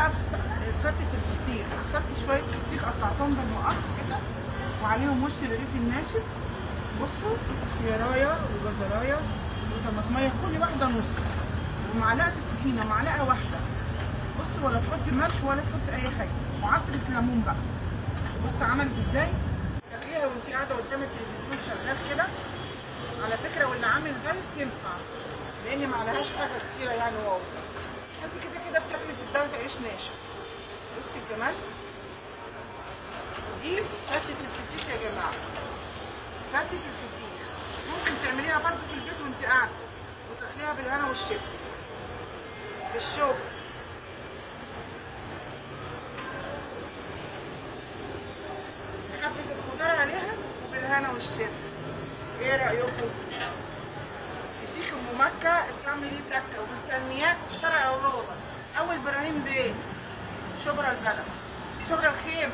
بقى فتة الفسيخ، اخدت شوية فسيخ قطعتهم بالمقص كده وعليهم وش الرغيف الناشف. بصوا، خيارايه وجزرايه وطماطميه كل واحدة نص، ومعلقة الطحينة معلقة واحدة. بصوا، ولا تحط ملح ولا تحط أي حاجة، وعصرة ليمون بقى. بص عملت ازاي؟ تاكليها وانت قاعدة قدام التلفزيون شغال كده على فكرة، واللي عامل دايت تنفع لأن معلهاش حاجة كتيرة يعني. واو، انت كده كده بتاكلي في الدايت عيش ناشف. بصي الجمال، دي فتة الفسيخ يا جماعة، فتة الفسيخ. ممكن تعمليها برضه في البيت وانت قاعدة وتاكليها بالهنا والشفا بالشوكة. حبة الخضار عليها وبالهنا والشفا. ايه رأيكم؟ فسيخ ام مكة اتعمل ليه تكة، ومستنياك في شارع الروضة أول إبراهيم بيه، شبرا البلد، شبرا الخيمة.